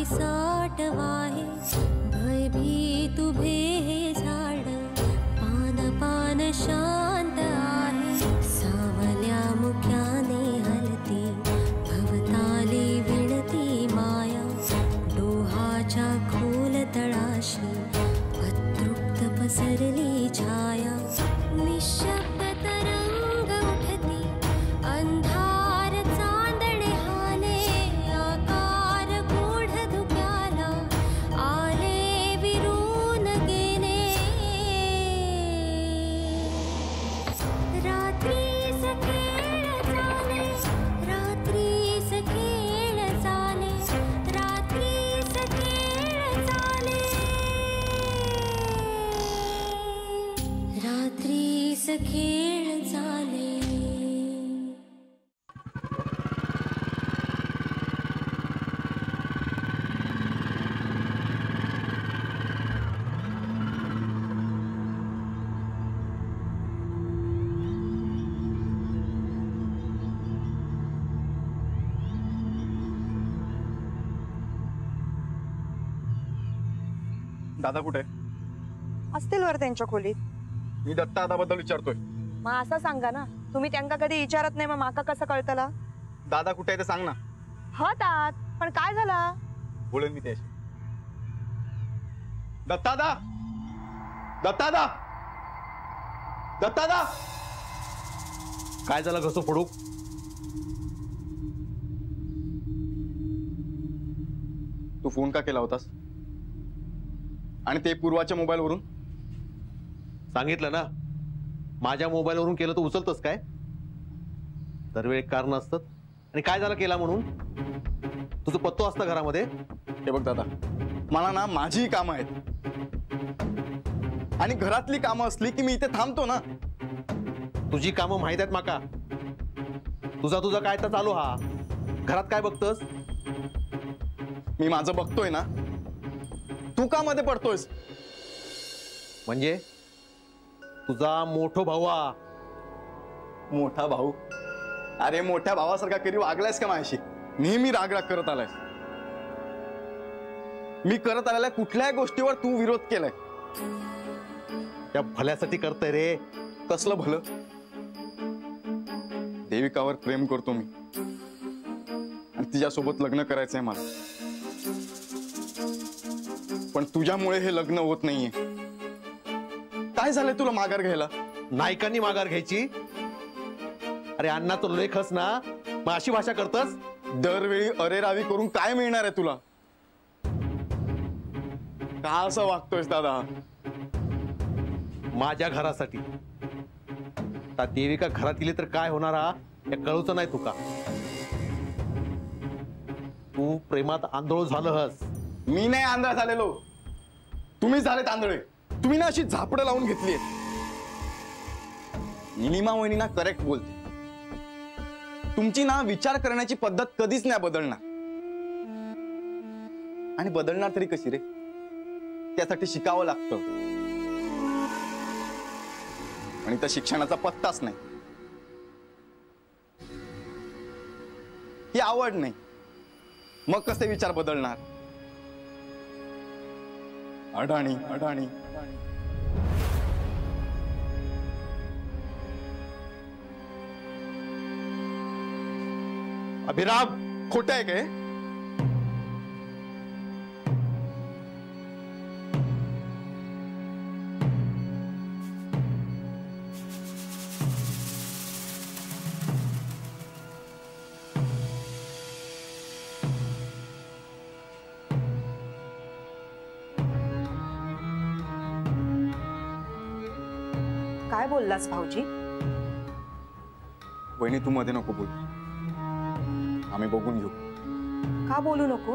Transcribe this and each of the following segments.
पिसाट वाहे भयभीत उभे हे झाड पान पान शांत आहे सावल्या मुक्याने हलती भवताली विणती माया डोहाच्या खोल तळाशी अतृप्त पसरली छाया निशब्द तरंग उठती अंधार चांदणे हाले आकार गूढ धुक्याला आले विरून गेले रात्रीस खेळ झाले रात्रीस खेळ झाले रात्रीस खेळ झाले रात्रीस खेळ झाले दादा कुठे असतील वर त्यांच्या खोलीत. मी दत्ता दादाबद्दल विचारतोय. मग असं सांगा ना तुम्ही त्यांना कधी विचारत नाही मग माका कसं कळतला. दादा कुठे आहे ते सांग ना. हा तात पण काय झाला बोलेन मी त्याशी. दत्तादा दत्तादा दत्तादा काय झालं घसो फोडू. तू फोन का केला होतास आणि ते पूर्वाच्या मोबाईल वरून. सांगितलं ना माझ्या मोबाईल वरून केलं तर उचलतस काय. दरवेळी कारण असतात आणि काय झालं केला म्हणून तुझं पत्तो असतं घरामध्ये. हे बघ दादा मला ना माझी कामं आहेत आणि घरातली कामं असली की मी इथे थांबतो ना. तुझी कामं माहित आहेत माका. तुझा काय तर चालू हा. घरात काय बघतस. मी माझं बघतोय ना. तू का मध्ये पडतोयस. म्हणजे तुझा मोठो भाऊ. मोठा भाऊ. अरे मोठ्या भावासारखा कधी वागलायस का माझ्याशी. नेहमी राग करत आलायस. मी करत आलेल्या कुठल्याही गोष्टीवर तू विरोध केलाय. त्या भल्यासाठी करतय रे. कसलं भलं. देविकावर प्रेम करतो मी आणि तिच्यासोबत लग्न करायचंय मला. पण तुझ्यामुळे हे लग्न होत नाहीये. काय झालंय तुला माघार घ्यायला. नायकांनी माघार घ्यायची. अरे अण्णा तो लेखस ना मग अशी भाषा करतस. दरवेळी अरेरावी करून काय मिळणार आहे तुला. का असं वागतोयस दादा. माझ्या घरासाठी त्या देविका घरात गेली तर काय होणार हा हे कळूच नाही तुका. तू प्रेमात आंधळ झालंस. मी नाही आंधळा झालेलो. तुम्ही झालेत आंधळे. तुम्ही ना अशी झापडं लावून घेतली. निलिमा वहिनी ना करेक्ट बोलते. तुमची ना विचार करण्याची पद्धत कधीच नाही बदलणार. आणि बदलणार तरी कशी रे. त्यासाठी शिकावं लागतं आणि त्या शिक्षणाचा पत्ताच नाही. ही आवड नाही मग कसे विचार बदलणार. अडाणी अडाणी. अभिराम खोटं आहे काय. काय बोललास भाऊजी. वहिनी तू मध्ये नको बोल. आम्ही बघून घेऊ. का बोलू नको.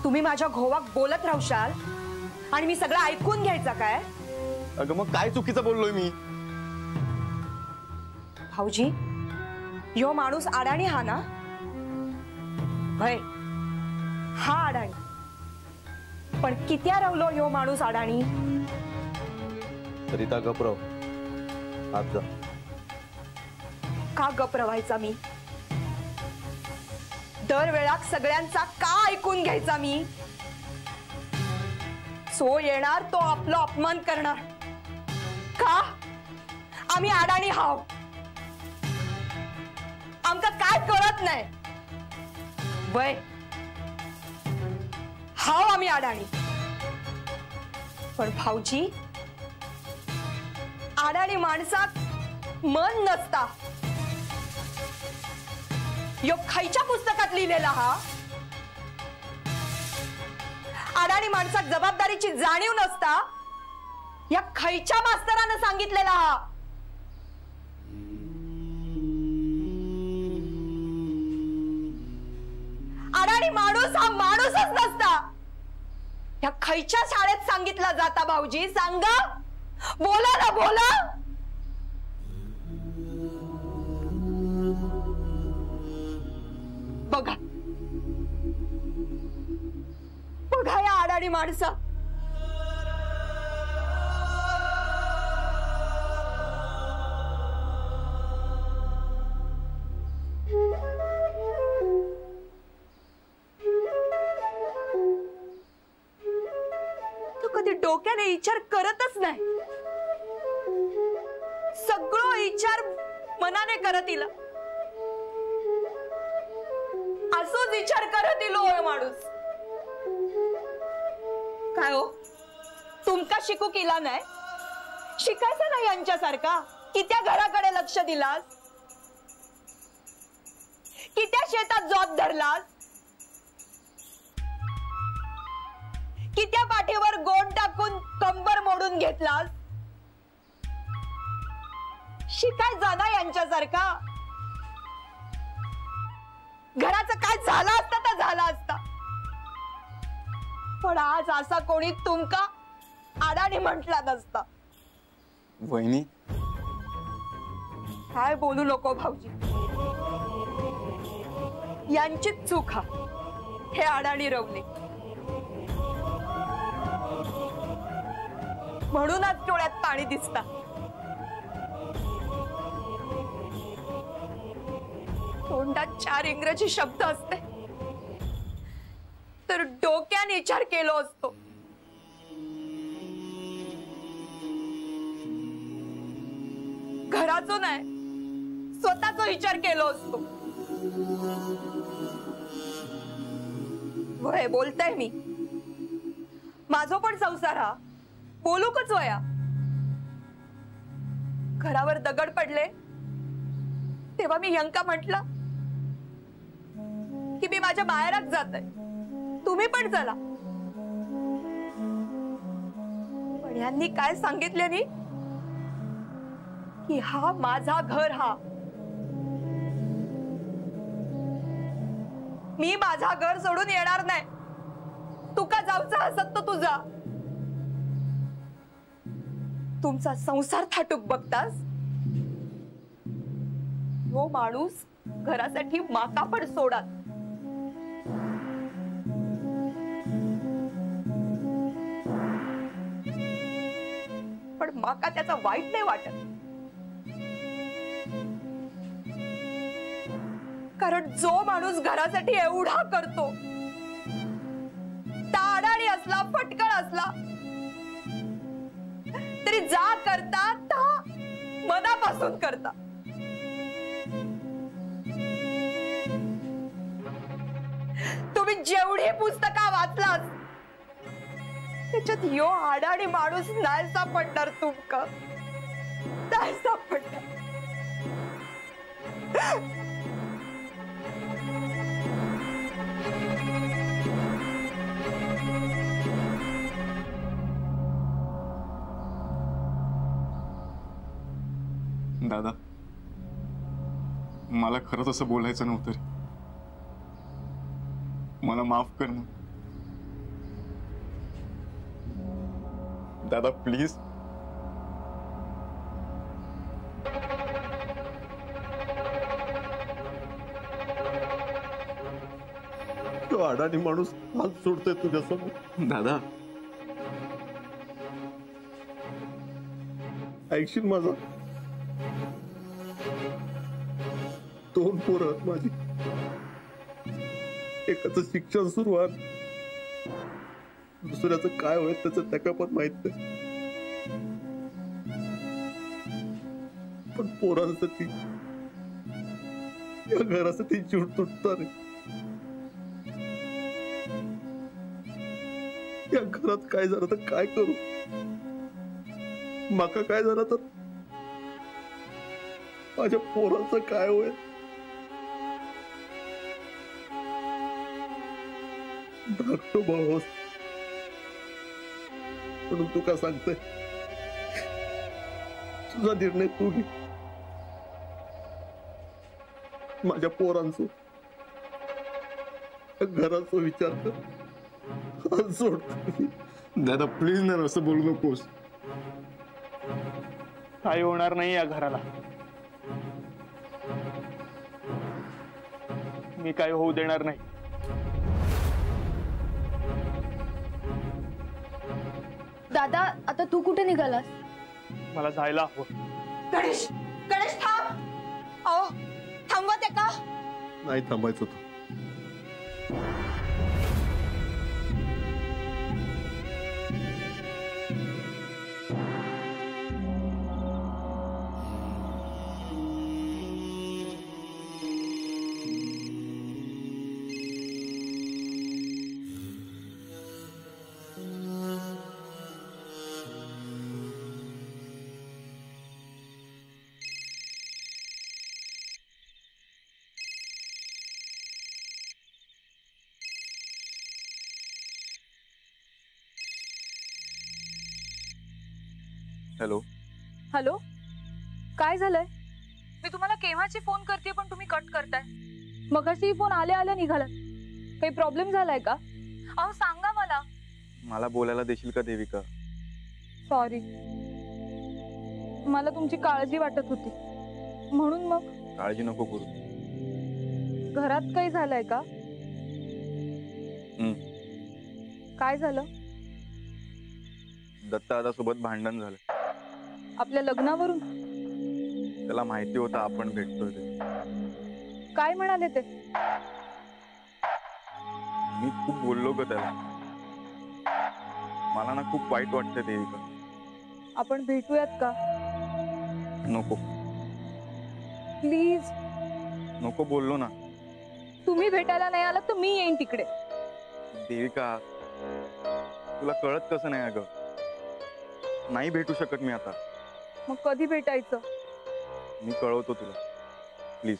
तुम्ही माझ्या घोवाक बोलत राहशाल आणि मी सगळं ऐकून घ्यायचं काय. अगं मग काय चुकीचं बोललोय मी. भाऊजी यो माणूस अडाणी हा ना. भय हा अडाणी. पण कित्या रवलो यो माणूस अडाणी. सरिता गपरव. आज जा. का गप रवायचा मी. दरवेळा सगळ्यांचा का ऐकून घ्यायचा मी? सो येणार तो आपला अपमान करणार का? आम्ही अडाणी हाव, आमका काय कळत नाही वय. हाव आम्ही अडाणी, पण भाऊजी अडाणी माणसात मन नसता. यो खायच्या पुस्तकात लिहिलेला हा? अडाणी माणसात जबाबदारीची जाणीव नसता या खायच्या मास्तरानं सांगितलेला हा? अडाणी माणूस हा माणूसच नसता या खायच्या शाळेत सांगितला जाता. भाऊजी सांगा, बोला ना बोला. बघा बघा या अडाणी माणसा. तो कधी डोक्याने विचार करतच नाही, सगळं विचार मनाने करत इला. असोच विचार करत इलो होय माणूस. काय हो, तुमका शिकू केला नाही? शिकायचं नाही यांच्यासारखा? कित्या घराकडे लक्ष दिलास? कित्या शेतात जॉब धरलास? कित्या पाठीवर गोंड टाकून कंबर मोडून घेतलास? शिकायचं ना यांच्यासारखा? घराचं काय झालं असतं तर झालं असता, पण आज असा कोणी तुमका अडाणी म्हटला नसता. वहिनी काय बोलू नको भाऊजी, यांचीच चूक हा. हे अडाणी रवले म्हणूनच डोळ्यात पाणी दिसता. तोंडात 4 इंग्रजी शब्द असते तर डोक्याने विचार केलो असतो. घराचो नाही, स्वतःचा विचार केलो असतो. वय बोलताय मी, माझो पण संसार हा. बोलू कच वया. घरावर दगड पडले तेव्हा मी यंका म्हटलं की मी माझ्या माहेरात जात आहे, तुम्ही पण चला. पण यांनी काय सांगितले नी की हा माझा घर हा. मी माझा घर सोडून येणार नाही. तुका जाऊचा असत तर तुझा. तुमचा संसार थाटूक बघतास. हो माणूस घरासाठी माका पण सोडात. पण माका त्याचा वाईट नाही वाटत, कारण जो माणूस घरासाठी एवढा करतो, ताडाळी असला फटकळ असला तरी जा करता ता मनापासून करता. तुम्ही जेवढी पुस्तका वाचलात त्याच्यात यो अडाणी माणूस नाही सापडणार. तुमका नाही सापडणार. दादा, मला खरंच असं बोलायचं नव्हतं रे. मला माफ कर ना दादा, प्लीज. तो अडाणी माणूस हात सोडतोय तुझ्यासमोर. दादा ऐकशील माझा? 2 पोरं माझी. एकाचं शिक्षण सुरू आहे, दुसऱ्याचं काय होईल त्याचं त्याका पण माहित नाही. पण पोरांसाठी, या घरासाठी जीव तुटता रे. या घरात काय झालं तर काय करू, माका काय झालं तर माझ्या पोरांचं काय होईल. धाकटो भाऊ म्हणून तू का सांगतोय, तुझा निर्णय तू घे. माझ्या पोरांचो, घराचा विचार कर. हात सोड. दादा प्लीज ना असं बोलू नकोस. काही होणार नाही या घराला. मी काय होऊ देणार नाही. दादा आता तू कुठे निघालास? मला जायला हवं. गणेश, गणेश थांब. अहो थांबवते का? नाही थांबायचं तू. हॅलो. हॅलो, काय झालंय? मी तुम्हाला केव्हाची फोन करते पण तुम्ही कट करताय. मगाशी फोन आल्या आल्या निघाला. काही प्रॉब्लेम झालाय का? अहो सांगा मला. मला बोलायला देशील का देविका? सॉरी, मला तुमची काळजी वाटत होती म्हणून. मग काळजी नको करू. घरात काही झालंय का? काय झालं? दत्ता दादासोबत भांडण झालं. आपल्या लग्नावरून? त्याला माहिती होतं आपण भेटतोय ते. काय म्हणाले ते? मी खूप बोललो ग त्याला. मला ना खूप वाईट वाटतं देविका. आपण भेटूयात का? नको प्लीज. नको बोललो ना. तुम्ही भेटायला नाही आलात तर मी येईन तिकडे. देविका तुला कळत कसं नाही अगं. नाही भेटू शकत मी आता. मग कधी भेटायचं? मी कळवतो तुला प्लीज.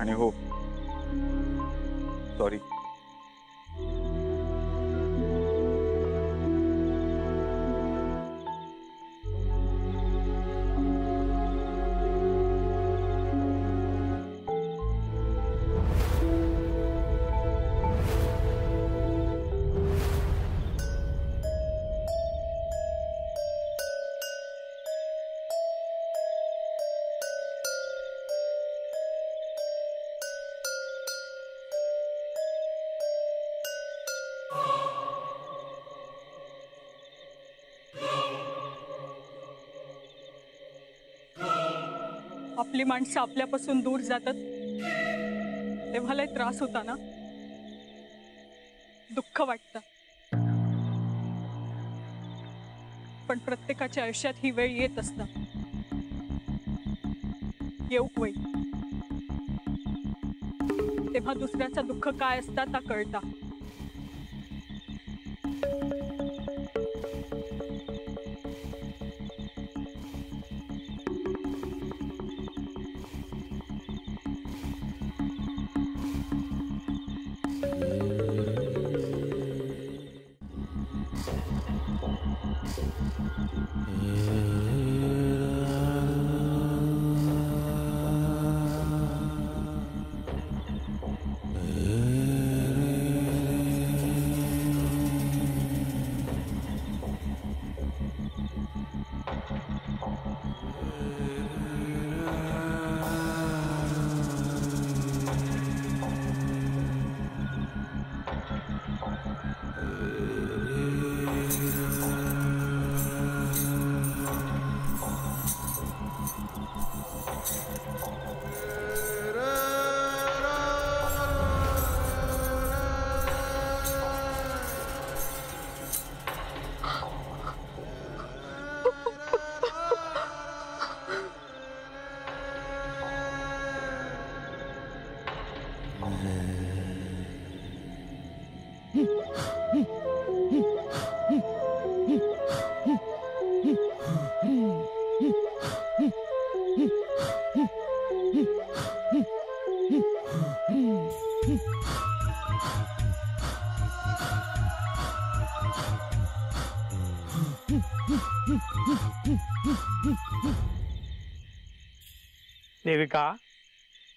आणि हो सॉरी. आपली माणसं आपल्यापासून दूर जातात तेव्हा लय त्रास होता ना. दुःख वाटतं. पण प्रत्येकाच्या आयुष्यात ही वेळ येत असतं. येऊक वेळ तेव्हा दुसऱ्याचं दुःख काय असतं ता कळता. देविका,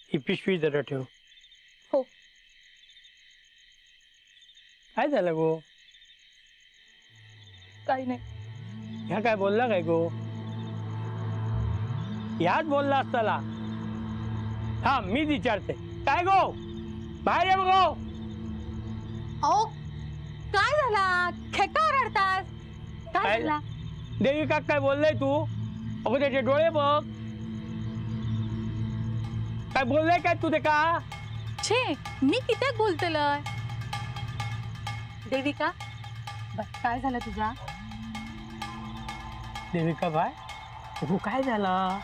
ही पिशवी जरा ठेव. हो. काय झालं गो? काही नाही. ह्या काय बोलला काय गो? ह्याच बोलला असताला. हा मी विचारते. काय गो? बाहेर ये गो. अहो काय झाला? खेका रडतास? काय झाला? देविका काय बोललाय तू? अगो त्याचे डोळे बघ. काय बोललाय काय तू ते का? छे मी किती बोलतलय. देविका काय झालं तुझा? देविका बाय तू काय झाला?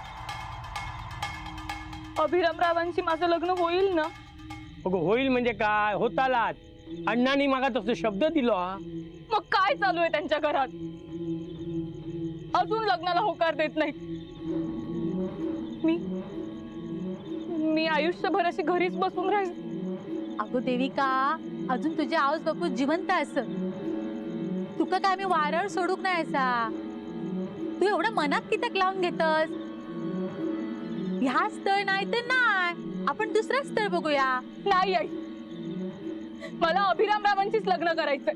अभिरामरावांशी माझं लग्न होईल ना? अगो होईल म्हणजे काय? होतालाच. अण्णांनी मागा तसं शब्द दिलो. मग काय चालू आहे त्यांच्या घरात? अजून लग्नाला होकार देत नाहीत. मी आयुष्यभर अशी घरीच बसून राहील. अगो देविका अजून तुझे आऊस बापू जिवंत अस. तुका काय मी वारळ सोडूक नाही असा. तू एवढं मनात कितक लावून घेतस? ह्या स्थळ नाही तर नाही, आपण दुसरं स्थळ बघूया. नाही आई, मला अभिरामरावांशीच लग्न करायचंय.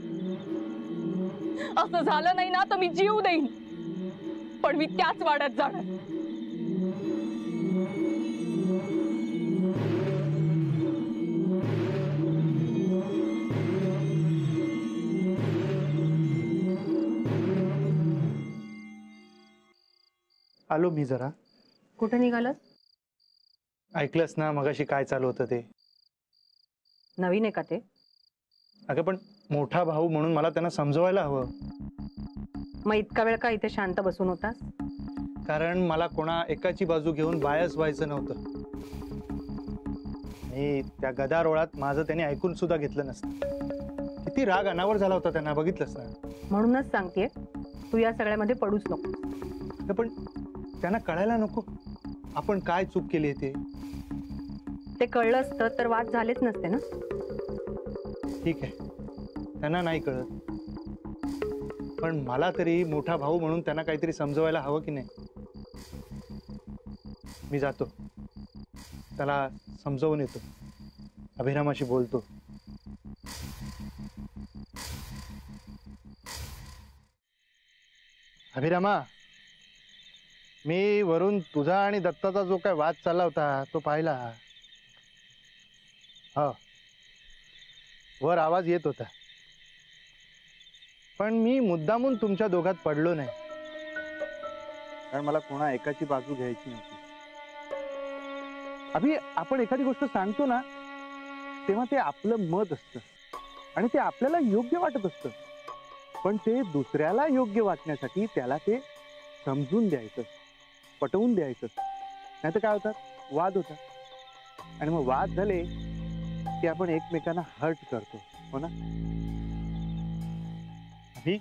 असं झालं नाही ना तर मी जीव देईन, पण मी त्याच वाड्यात जाणार. आलो मी जरा. कुठे निघालत? ऐकलंस ना मगाशी काय चालू होतं ते? नवीन आहे का ते? अगं पण मोठा भाऊ म्हणून मला त्यांना समजवायला हवं. मग इतका वेळ का इथे शांत बसून होतास? कारण मला कोणा एकाची बाजू घेऊन बायस व्हायचं नव्हतं. आणि त्या गदारोळात माझं त्यांनी ऐकून सुद्धा घेतलं नसतं. किती राग अनावर झाला होता त्यांना, बघितलंस ना. म्हणूनच सांगतेय तू या सगळ्यामध्ये पडूच नको. पण त्यांना कळायला नको आपण काय चूक केली आहे ते. ते कळलं असतं तर वाद झालेच नसते ना. ठीक आहे, त्यांना नाही कळत, पण मला तरी मोठा भाऊ म्हणून त्यांना काहीतरी समजवायला हवं की नाही. मी जातो, त्याला समजवून येतो, अभिरामाशी बोलतो. अभिरामा, मी वरून तुझा आणि दत्ताचा जो काय वाद चालला होता तो पाहिला. हो, वर आवाज येत होता, पण मी मुद्दामून तुमच्या दोघात पडलो नाही, कारण मला कोणा एकाची बाजू घ्यायची नव्हती. अभि, आपण एखादी गोष्ट सांगतो ना तेव्हा ते आपलं मत असतं आणि ते आपल्याला योग्य वाटत असतं, पण ते दुसऱ्याला योग्य वाटण्यासाठी त्याला ते समजून द्यायचं, पटवून द्यायचं. नाही तर काय होतात, वाद होतात. आणि मग वाद झाले की आपण एकमेकांना हर्ट करतो. हो ना? अभि,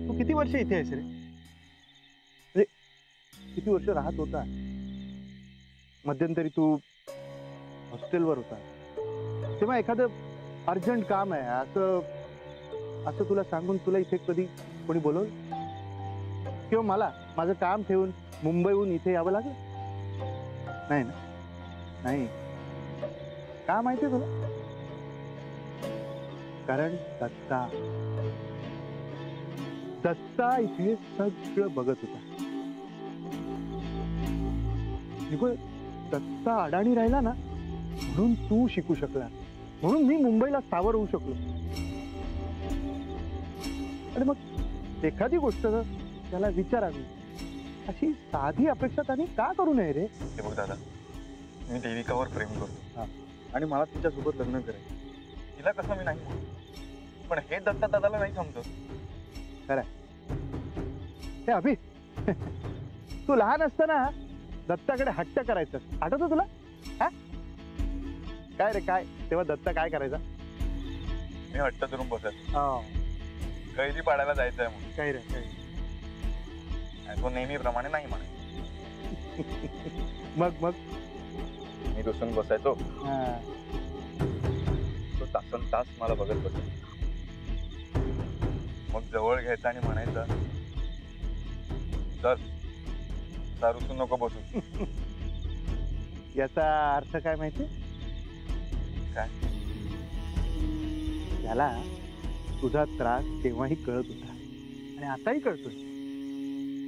तू किती वर्ष इथे आहेस रे? म्हणजे किती वर्ष राहत होता? मध्यंतरी तू हॉस्टेलवर होता, तेव्हा एखादं अर्जंट काम आहे असं असं तुला सांगून तुला इथे कधी कोणी बोलवलं? किंवा मला माझं काम ठेवून मुंबईहून इथे यावं लागलं? नाही ना? नाही. का माहितीये तुला? कारण दत्ता इथे सगळं बघत होता. दत्ता अडाणी राहिला ना म्हणून तू शिकू शकला, म्हणून मी मुंबईला स्थावर होऊ शकलो. आणि मग एखादी गोष्ट त्याला विचारावी अशी साधी अपेक्षा त्यांनी का करू नये रे? हे बघ दादा, मी देविकावर प्रेम करतो आणि मला तिच्यासोबत लग्न करायचं. तिला कसं मी नाही म्हणतो, पण हे दत्ता दादाला नाही समजत. खरं हे अभि, तू लहान असताना दत्ताकडे हट्ट करायचं, आठवतं तुला? हा काय रे काय, तेव्हा दत्ता काय करायचा? मी हट्ट धरून बसत हो कैदी पाडायला जायचंय म्हणून काही रे काही. आणि तो नेहमीप्रमाणे नाही म्हणे. मग मी रुसून बसायचो. हा. तो तासन तास मला बघत बसायचा. मग जवळ घ्यायचा आणि म्हणायचं, चल रुसून नको बसू. याचा अर्थ काय माहिती? काय? त्याला तुझा त्रास तेव्हाही कळत होता आणि आताही कळतोय,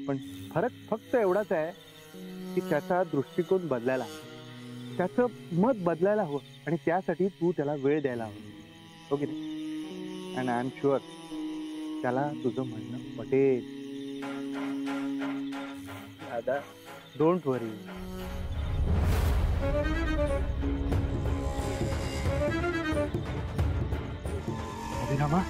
पण फरक फक्त एवढाच आहे की त्याचा दृष्टिकोन बदलायला हवा, त्याचं मत बदलायला हवं आणि त्यासाठी तू त्याला वेळ द्यायला हवा. हो की नाही? अँड आय एम शुअर त्याला तुझं म्हणणं पटेल. दादा, डोंट वरी. अभिरामा,